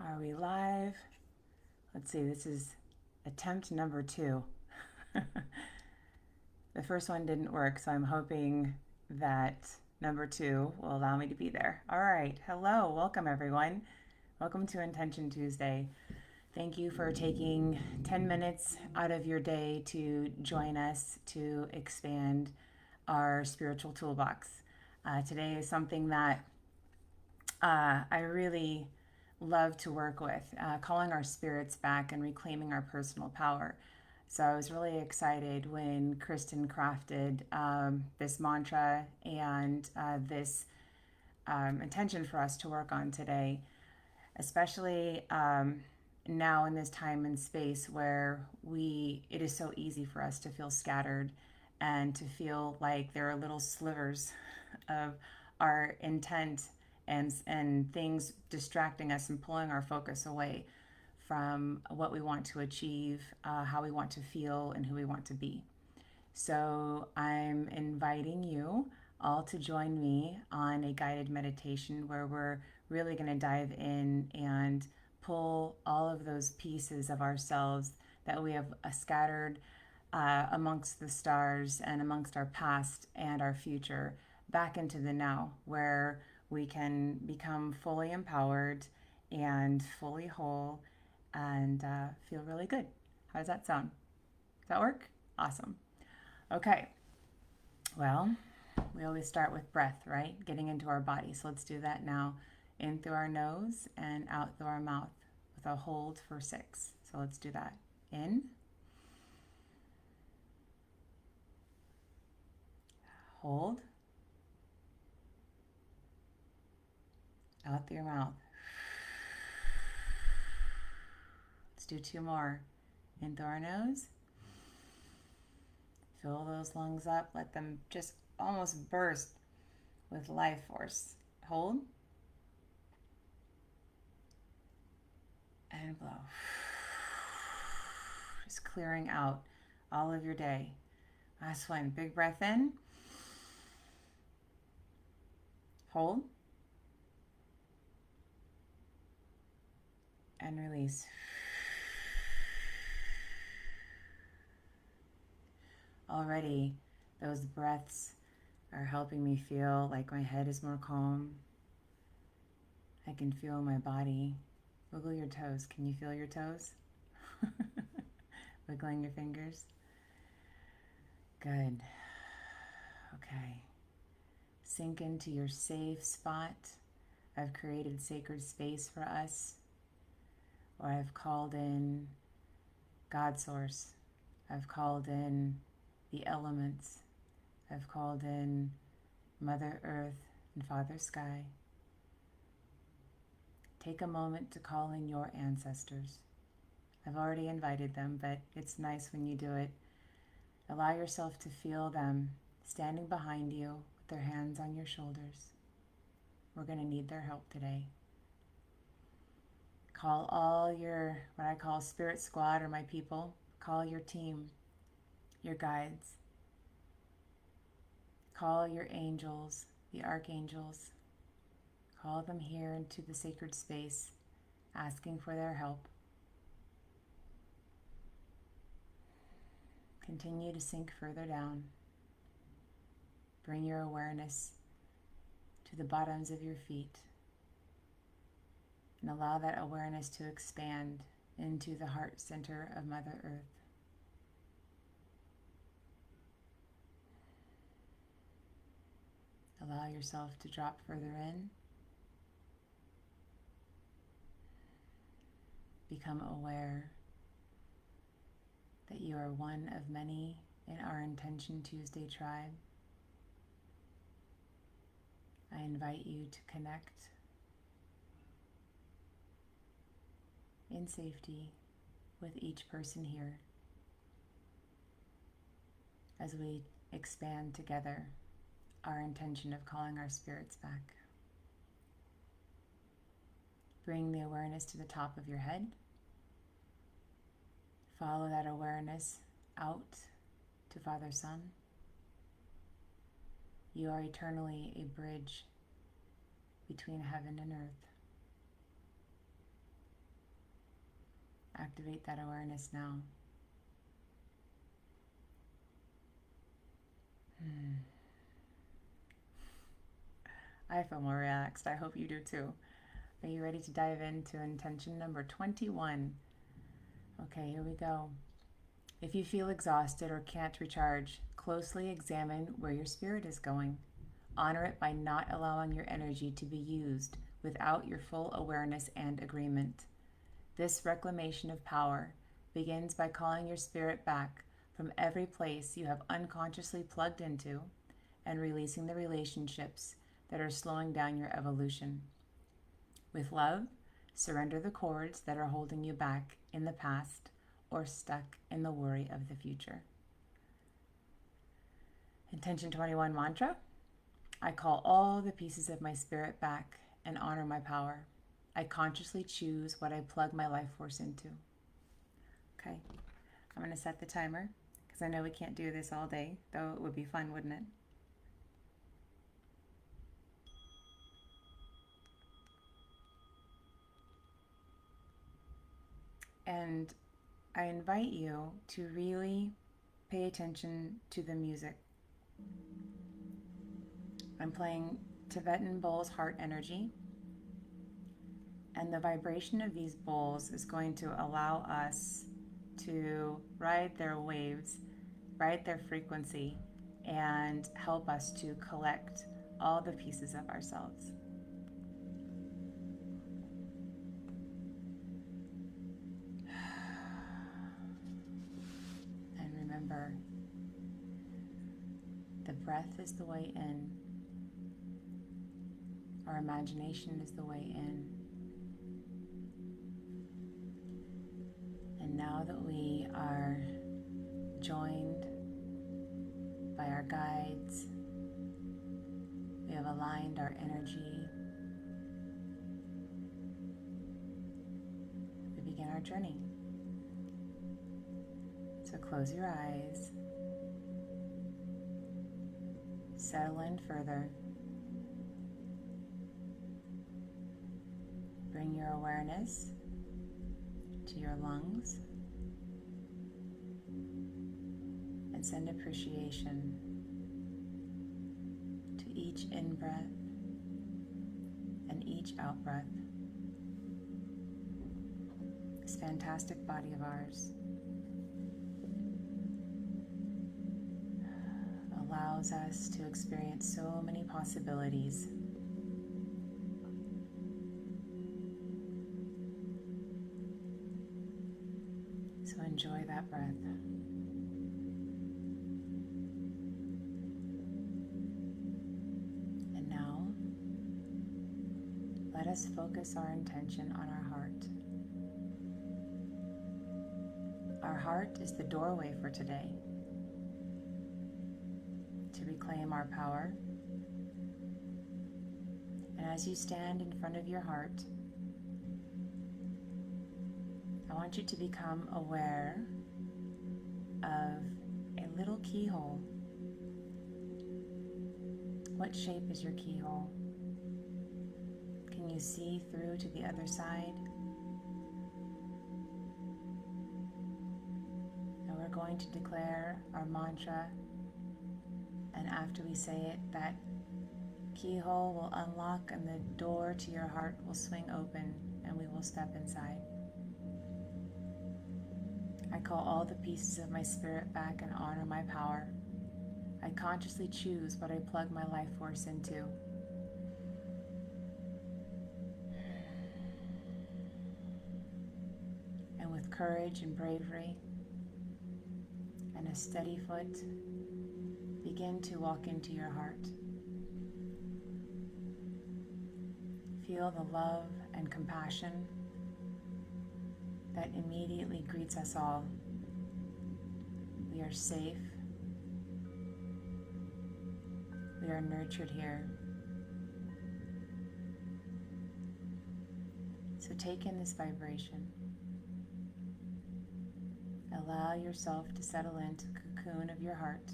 Are we live? Let's see, this is attempt number 2. The first one didn't work, so I'm hoping that number 2 will allow me to be there. All right, hello, welcome everyone. Welcome to In10.tion Tuesday. Thank you for taking 10 minutes out of your day to join us to expand our spiritual toolbox. Today is something that I really love to work with, calling our spirits back and reclaiming our personal power. So I was really excited when Kristen crafted this mantra and this intention for us to work on today, especially now in this time and space where it is so easy for us to feel scattered and to feel like there are little slivers of our intent and things distracting us and pulling our focus away from what we want to achieve, how we want to feel, and who we want to be. So I'm inviting you all to join me on a guided meditation where we're really going to dive in and pull all of those pieces of ourselves that we have scattered amongst the stars and amongst our past and our future back into the now, where we can become fully empowered and fully whole and feel really good. How does that sound? Does that work? Awesome. Okay. Well, we always start with breath, right? Getting into our body. So let's do that now. In through our nose and out through our mouth with a hold for 6. So let's do that. In. Hold. Out through your mouth. Let's do 2 more. In through our nose. Fill those lungs up. Let them just almost burst with life force. Hold. And blow. Just clearing out all of your day. Last one. Big breath in. Hold. And release. Already, those breaths are helping me feel like my head is more calm. I can feel my body. Wiggle your toes. Can you feel your toes? Wiggling your fingers. Good. Okay. Sink into your safe spot. I've created sacred space for us, where I've called in God Source. I've called in the elements. I've called in Mother Earth and Father Sky. Take a moment to call in your ancestors. I've already invited them, but it's nice when you do it. Allow yourself to feel them standing behind you with their hands on your shoulders. We're going to need their help today. Call all your, what I call spirit squad, or my people. Call your team, your guides. Call your angels, the archangels. Call them here into the sacred space, asking for their help. Continue to sink further down. Bring your awareness to the bottoms of your feet and allow that awareness to expand into the heart center of Mother Earth. Allow yourself to drop further in. Become aware that you are one of many in our In10.tion Tuesday tribe. I invite you to connect in safety with each person here as we expand together our intention of calling our spirits back. Bring the awareness to the top of your head. Follow that awareness out to Father Son. You are eternally a bridge between heaven and earth. Activate that awareness now. I feel more relaxed. I hope you do too. Are you ready to dive into intention number 21? Okay, here we go. If you feel exhausted or can't recharge, closely examine where your spirit is going. Honor it by not allowing your energy to be used without your full awareness and agreement. This reclamation of power begins by calling your spirit back from every place you have unconsciously plugged into and releasing the relationships that are slowing down your evolution. With love, surrender the cords that are holding you back in the past or stuck in the worry of the future. Intention 21 Mantra. I call all the pieces of my spirit back and honor my power. I consciously choose what I plug my life force into. Okay, I'm going to set the timer because I know we can't do this all day, though it would be fun, wouldn't it? And I invite you to really pay attention to the music. I'm playing Tibetan Bowls Heart Energy, and the vibration of these bowls is going to allow us to ride their waves, ride their frequency, and help us to collect all the pieces of ourselves. And remember, the breath is the way in. Our imagination is the way in. And now that we are joined by our guides, we have aligned our energy, we begin our journey. So close your eyes, settle in further. Bring your awareness to your lungs and send appreciation to each in-breath and each out-breath. This fantastic body of ours allows us to experience so many possibilities. So enjoy that breath. And now, let us focus our intention on our heart. Our heart is the doorway for today to reclaim our power. And as you stand in front of your heart, I want you to become aware of a little keyhole. What shape is your keyhole? Can you see through to the other side? And we're going to declare our mantra, and after we say it, that keyhole will unlock and the door to your heart will swing open and we will step inside. I call all the pieces of my spirit back and honor my power. I consciously choose what I plug my life force into. And with courage and bravery and a steady foot, begin to walk into your heart. Feel the love and compassion that immediately greets us all. We are safe. We are nurtured here. So take in this vibration. Allow yourself to settle into the cocoon of your heart.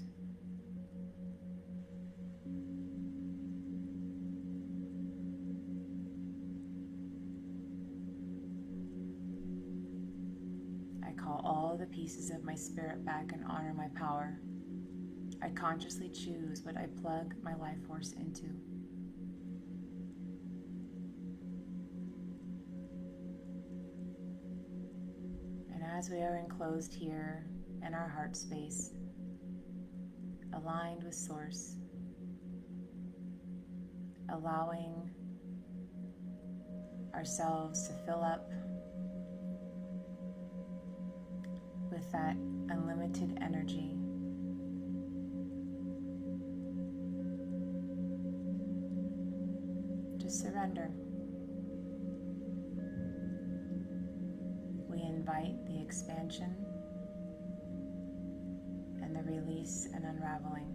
call all the pieces of my spirit back and honor my power. I consciously choose what I plug my life force into. And as we are enclosed here in our heart space, aligned with Source, allowing ourselves to fill up with that unlimited energy, just surrender. We invite the expansion and the release and unraveling.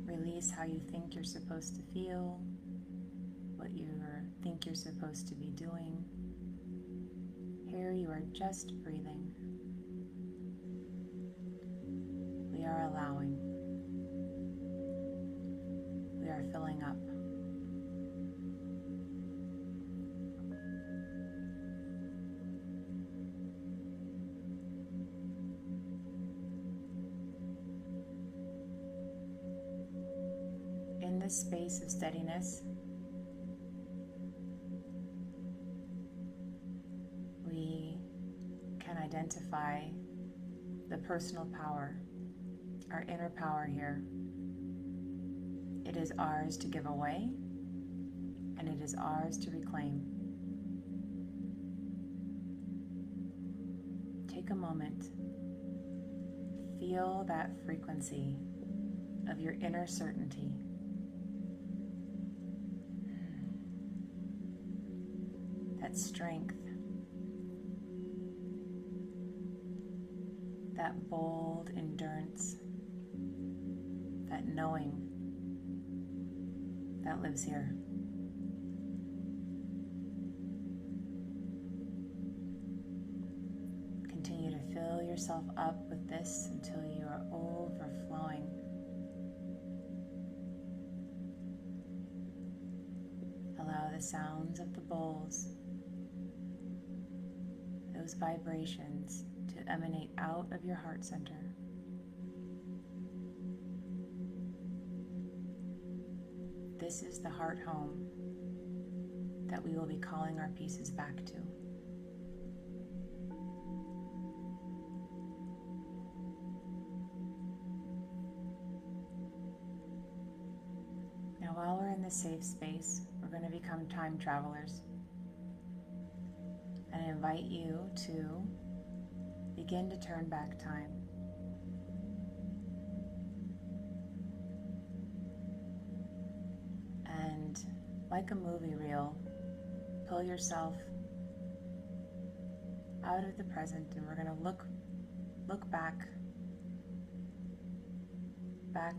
Release how you think you're supposed to feel, what you think you're supposed to be doing. Here you are just breathing. We are allowing. We are filling up. In this space of steadiness, we can identify the personal power, our inner power here. It is ours to give away, and it is ours to reclaim. Take a moment, feel that frequency of your inner certainty. That strength, that bold endurance, that knowing that lives here. Continue to fill yourself up with this until you are overflowing. Allow the sounds of the bowls, those vibrations, to emanate out of your heart center. This is the heart home that we will be calling our pieces back to. Now, while we're in this safe space, we're going to become time travelers. And I invite you to begin to turn back time. And like a movie reel, pull yourself out of the present, and we're going to look back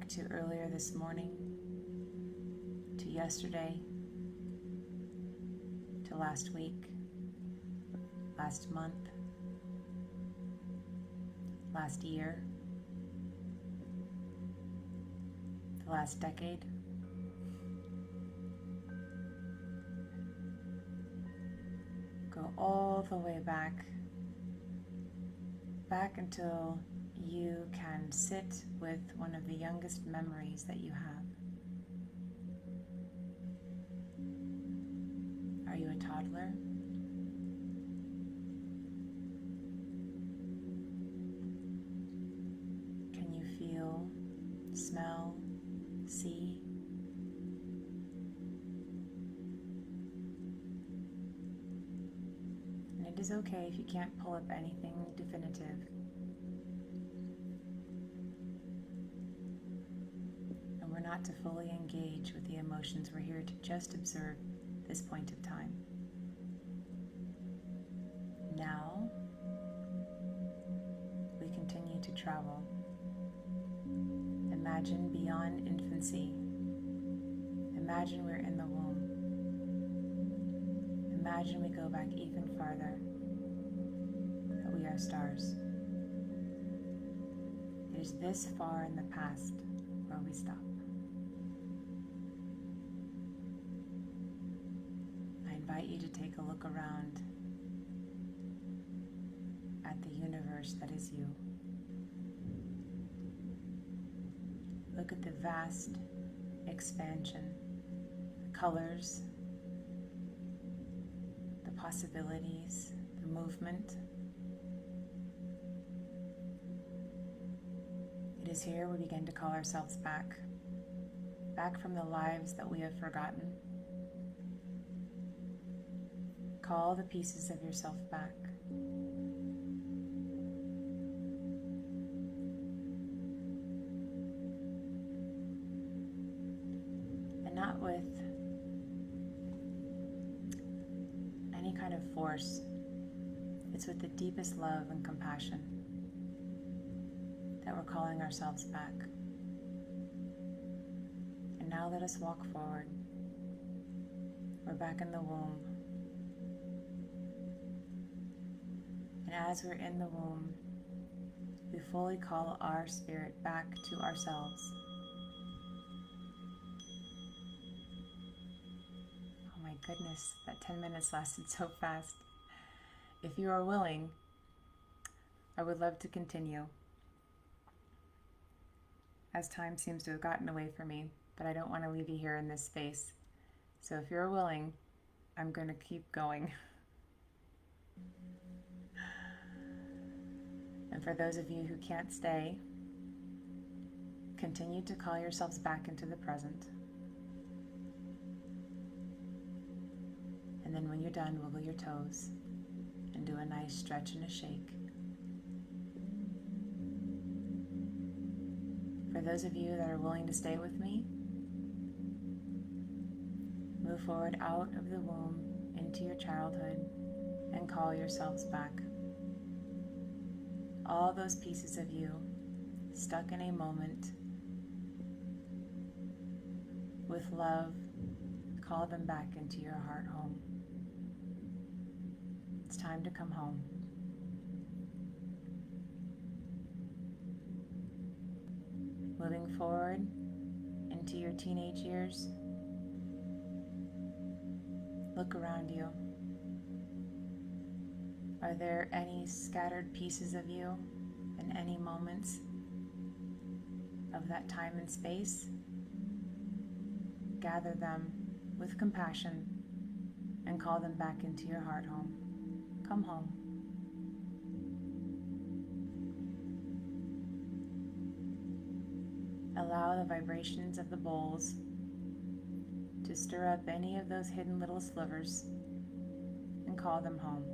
to earlier this morning, to yesterday, to last week, last month, last year, the last decade. Go all the way back until you can sit with one of the youngest memories that you have. Are you a toddler? Can you feel, smell, see? And it is okay if you can't pull up anything definitive. And we're not to fully engage with the emotions. We're here to just observe this point of time. Now, we continue to travel. Imagine beyond infancy. Imagine we're in the womb. Imagine we go back even farther, that we are stars. It is this far in the past where we stop. take a look around at the universe that is you. Look at the vast expansion, the colors, the possibilities, the movement. It is here we begin to call ourselves back from the lives that we have forgotten. Call the pieces of yourself back. And not with any kind of force. It's with the deepest love and compassion that we're calling ourselves back. And now let us walk forward. We're back in the womb. And as we're in the womb, we fully call our spirit back to ourselves. Oh my goodness, that 10 minutes lasted so fast. If you are willing, I would love to continue, as time seems to have gotten away from me, but I don't want to leave you here in this space. So if you're willing, I'm going to keep going. And for those of you who can't stay, continue to call yourselves back into the present. And then when you're done, wiggle your toes and do a nice stretch and a shake. For those of you that are willing to stay with me, move forward out of the womb into your childhood and call yourselves back. All those pieces of you stuck in a moment with love, call them back into your heart home. It's time to come home. Moving forward into your teenage years, look around you. Are there any scattered pieces of you in any moments of that time and space? Gather them with compassion and call them back into your heart home. Come home. Allow the vibrations of the bowls to stir up any of those hidden little slivers and call them home.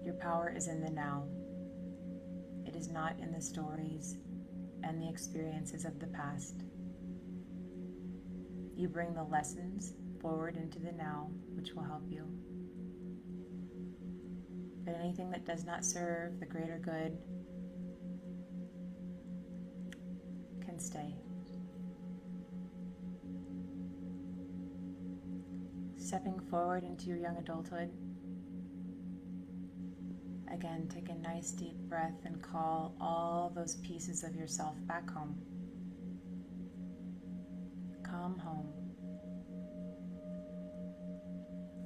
Your power is in the now. It is not in the stories and the experiences of the past. You bring the lessons forward into the now, which will help you. But anything that does not serve the greater good can stay. Stepping forward into your young adulthood, again, take a nice deep breath and call all those pieces of yourself back home. Come home.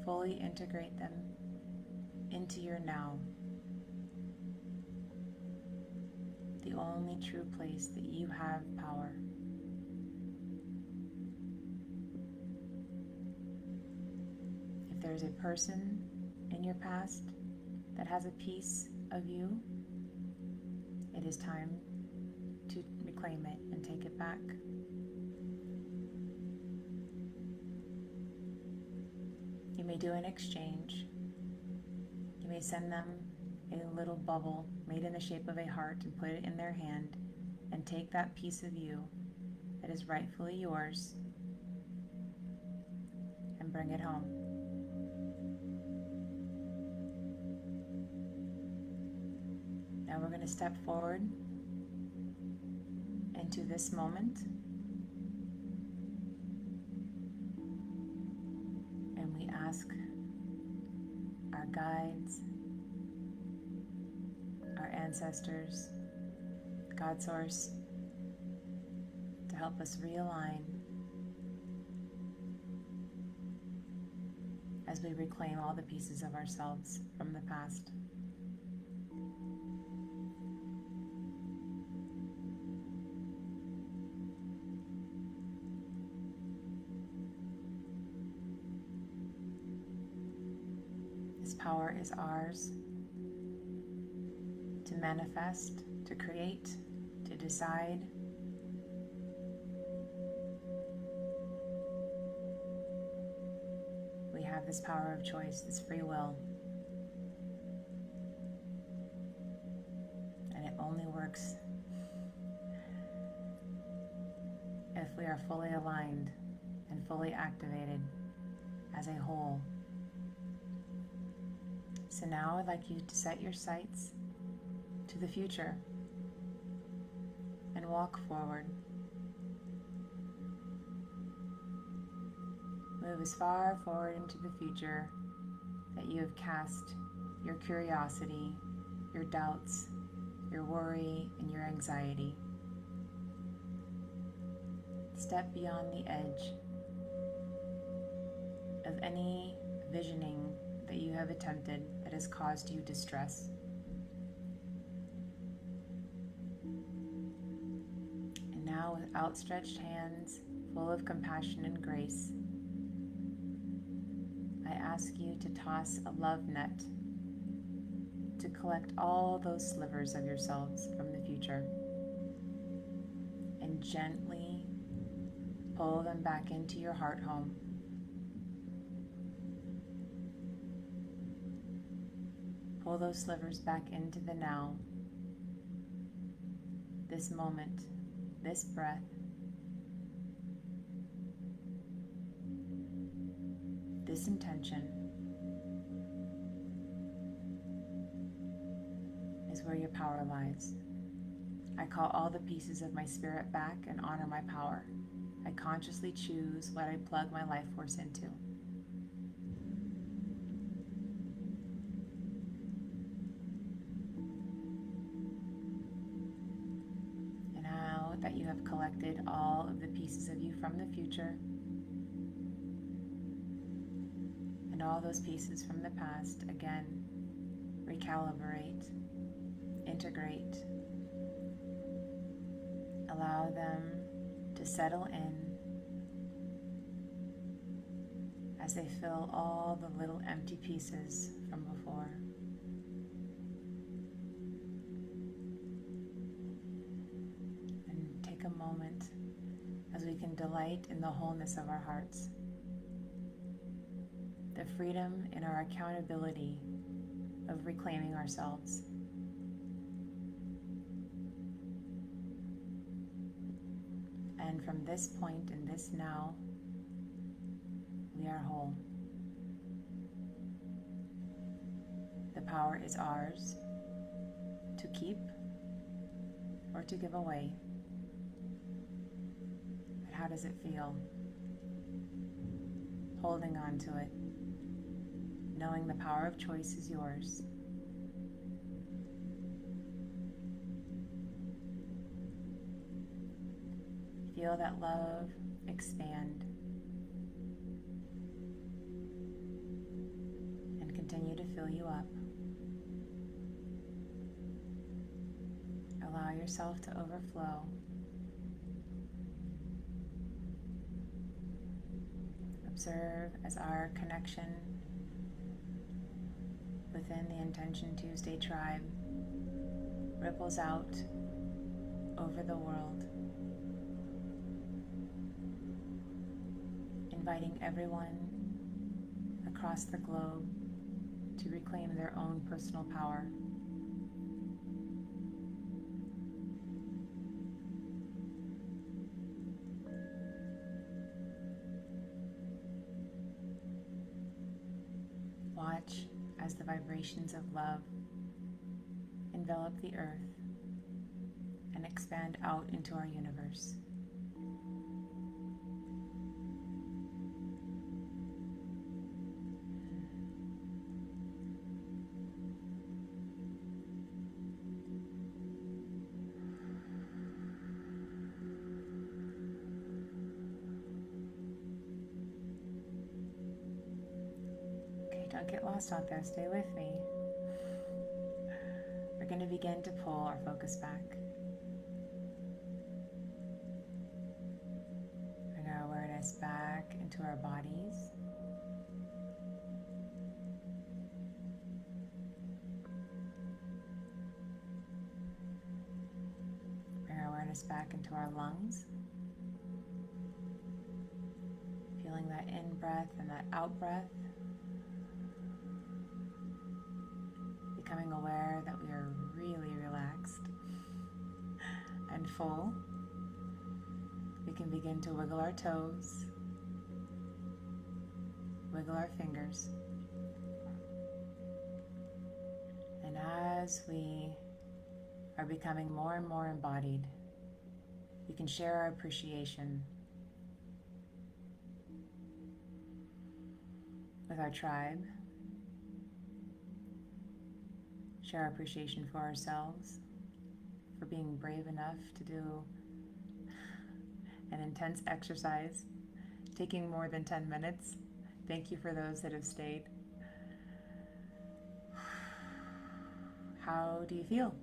Fully integrate them into your now. The only true place that you have power. If there's a person in your past that has a piece of you, it is time to reclaim it and take it back. You may do an exchange. You may send them a little bubble made in the shape of a heart and put it in their hand and take that piece of you that is rightfully yours and bring it home. Now we're going to step forward into this moment, and we ask our guides, our ancestors, God Source, to help us realign as we reclaim all the pieces of ourselves from the past. This power is ours to manifest, to create, to decide. We have this power of choice, this free will. And it only works if we are fully aligned and fully activated as a whole. So now I'd like you to set your sights to the future and walk forward. Move as far forward into the future that you have cast your curiosity, your doubts, your worry, and your anxiety. Step beyond the edge of any visioning that you have attempted that has caused you distress. And now, with outstretched hands full of compassion and grace, I ask you to toss a love net to collect all those slivers of yourselves from the future and gently pull them back into your heart home. Pull those slivers back into the now, this moment, this breath, this intention is where your power lies. I call all the pieces of my spirit back and honor my power. I consciously choose what I plug my life force into. And now that you have collected all of the pieces of you from the future and all those pieces from the past, again, recalibrate, integrate, allow them to settle in as they fill all the little empty pieces from before. And take a moment as we can delight in the wholeness of our hearts, the freedom in our accountability of reclaiming ourselves. And from this point in this now, we are whole. The power is ours to keep or to give away. But how does it feel? Holding on to it, knowing the power of choice is yours. Feel that love expand and continue to fill you up. Allow yourself to overflow. Observe as our connection within the In10.tion Tuesday tribe ripples out over the world, inviting everyone across the globe to reclaim their own personal power. Watch as the vibrations of love envelop the earth and expand out into our universe. Don't get lost out there. Stay with me. We're going to begin to pull our focus back. Bring our awareness back into our bodies. Bring our awareness back into our lungs. Feeling that in-breath and that out-breath. Becoming aware that we are really relaxed and full. We can begin to wiggle our toes, wiggle our fingers. And as we are becoming more and more embodied, we can share our appreciation with our tribe, share our appreciation for ourselves, for being brave enough to do an intense exercise, taking more than 10 minutes. Thank you for those that have stayed. How do you feel?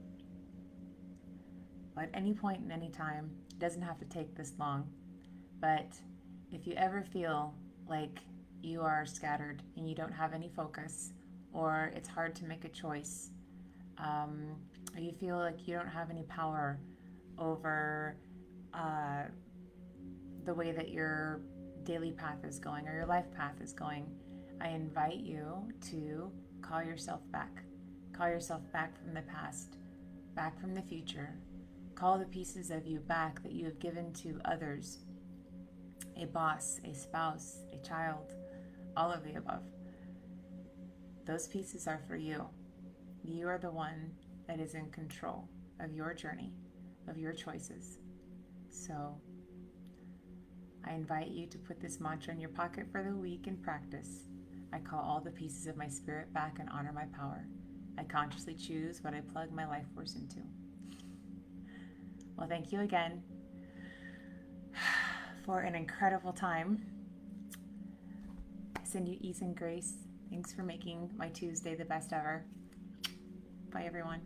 Well, at any point in any time, it doesn't have to take this long, but if you ever feel like you are scattered and you don't have any focus, or it's hard to make a choice, or you feel like you don't have any power over the way that your daily path is going or your life path is going, I invite you to call yourself back. Call yourself back from the past, back from the future. Call the pieces of you back that you have given to others, a boss, a spouse, a child, all of the above. Those pieces are for you. You are the one that is in control of your journey, of your choices. So I invite you to put this mantra in your pocket for the week and practice. I call all the pieces of my spirit back and honor my power. I consciously choose what I plug my life force into. Well, thank you again for an incredible time. I send you ease and grace. Thanks for making my Tuesday the best ever. Bye, everyone.